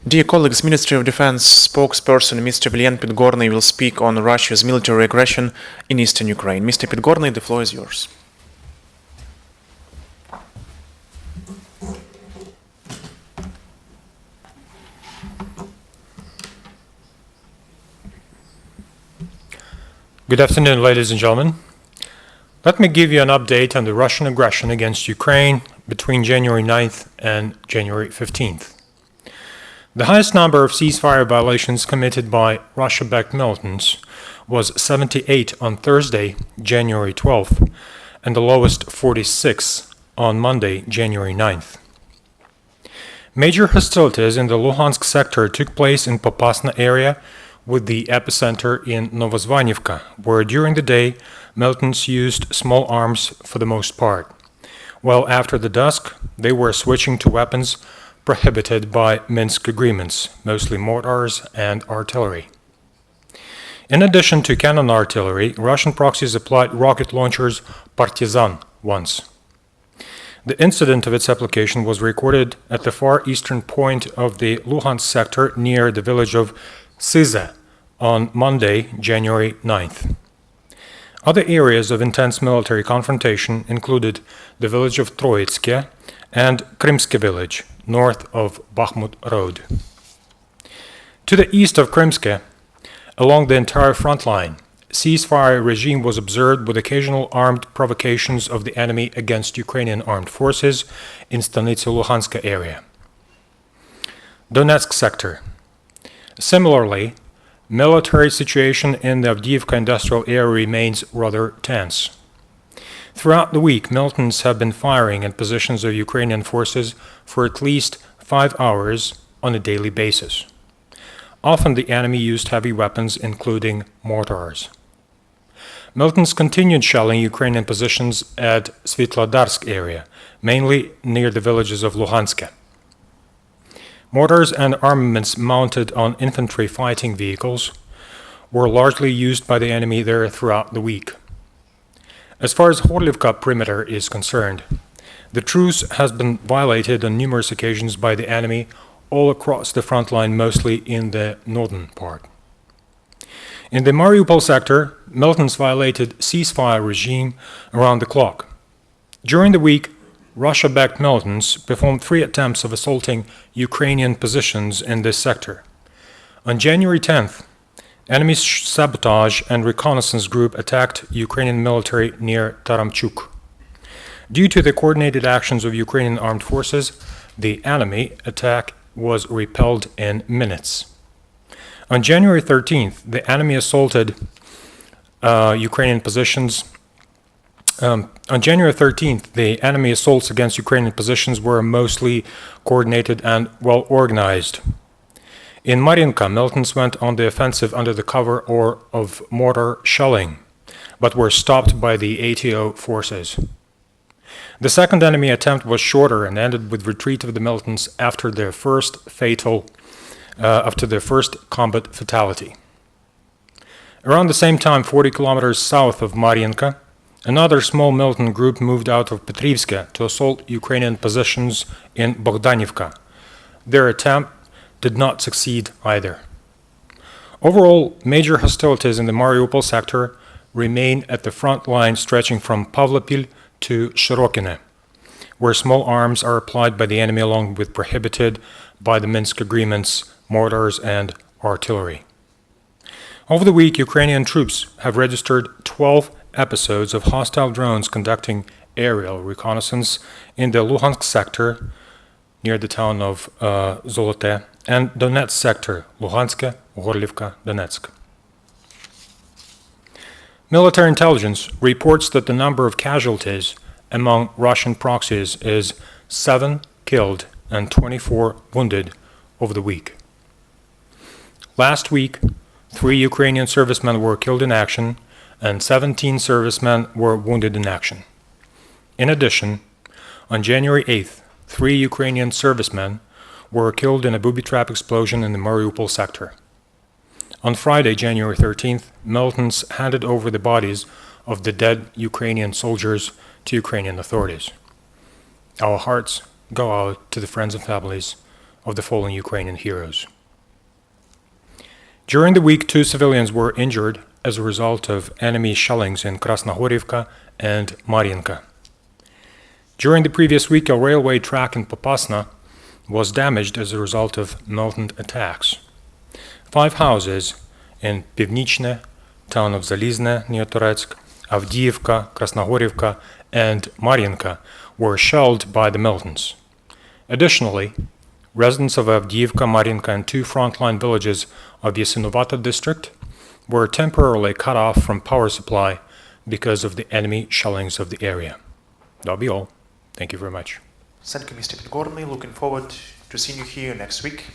Dear colleagues, Ministry of Defense spokesperson Mr. Vilyen Pidgornyy will speak on Russia's military aggression in eastern Ukraine. Mr. Pidgornyy, the floor is yours. Good afternoon, ladies and gentlemen. Let me give you an update on the Russian aggression against Ukraine between January 9th and January 15th. The highest number of ceasefire violations committed by Russia-backed militants was 78 on Thursday, January 12th, and the lowest 46 on Monday, January 9th. Major hostilities in the Luhansk sector took place in Popasna area, with the epicenter in Novozvanivka, where during the day militants used small arms for the most part, while after the dusk they were switching to weapons prohibited by Minsk agreements, mostly mortars and artillery. In addition to cannon artillery, Russian proxies applied rocket launchers Partizan once. The incident of its application was recorded at the far eastern point of the Luhansk sector near the village of Syze on Monday, January 9th. Other areas of intense military confrontation included the village of Troitske and Krymske village, north of Bakhmut Road. To the east of Krymske, along the entire front line, ceasefire regime was observed with occasional armed provocations of the enemy against Ukrainian armed forces in Stanitsa Luhanska area. Donetsk sector. Similarly, military situation in the Avdiivka industrial area remains rather tense. Throughout the week, militants have been firing at positions of Ukrainian forces for at least 5 hours on a daily basis. Often the enemy used heavy weapons, including mortars. Militants continued shelling Ukrainian positions at Svetlodarsk area, mainly near the villages of Luhansk. Mortars and armaments mounted on infantry fighting vehicles were largely used by the enemy there throughout the week. As far as Horlivka perimeter is concerned, the truce has been violated on numerous occasions by the enemy all across the front line, mostly in the northern part. In the Mariupol sector, militants violated ceasefire regime around the clock. During the week, Russia-backed militants performed 3 attempts of assaulting Ukrainian positions in this sector. On January 10th, enemy sabotage and reconnaissance group attacked Ukrainian military near Taramchuk. Due to the coordinated actions of Ukrainian armed forces, the enemy attack was repelled in minutes. On January 13th, the enemy assaulted Ukrainian positions. On January 13th, the enemy assaults against Ukrainian positions were mostly coordinated and well organized. In Marinka, militants went on the offensive under the cover of mortar shelling, but were stopped by the ATO forces. The second enemy attempt was shorter and ended with retreat of the militants after their first combat fatality. Around the same time, 40 kilometers south of Marinka, another small militant group moved out of Petrivska to assault Ukrainian positions in Bogdanivka. Their attempt did not succeed either. Overall, major hostilities in the Mariupol sector remain at the front line stretching from Pavlopil to Shirokine, where small arms are applied by the enemy along with prohibited by the Minsk agreements, mortars and artillery. Over the week, Ukrainian troops have registered 12 episodes of hostile drones conducting aerial reconnaissance in the Luhansk sector near the town of Zolote and Donetsk sector, Luhansk, Horlivka, Donetsk. Military intelligence reports that the number of casualties among Russian proxies is 7 killed and 24 wounded over the week. Last week, 3 Ukrainian servicemen were killed in action and 17 servicemen were wounded in action. In addition, on January 8th, 3 Ukrainian servicemen were killed in a booby trap explosion in the Mariupol sector. On Friday, January 13th, militants handed over the bodies of the dead Ukrainian soldiers to Ukrainian authorities. Our hearts go out to the friends and families of the fallen Ukrainian heroes. During the week, 2 civilians were injured as a result of enemy shellings in Krasnohorivka and Mariinka. During the previous week, a railway track in Popasna was damaged as a result of militant attacks. 5 houses in Pivnichne, town of Zalizne near Toretsk, Avdiivka, Krasnohorivka, and Mariinka were shelled by the militants. Additionally, residents of Avdiivka, Mariinka, and 2 frontline villages of Yasinovata district were temporarily cut off from power supply because of the enemy shellings of the area. That'll be all. Thank you very much. Thank you, Mr. Pidgornyy. Looking forward to seeing you here next week.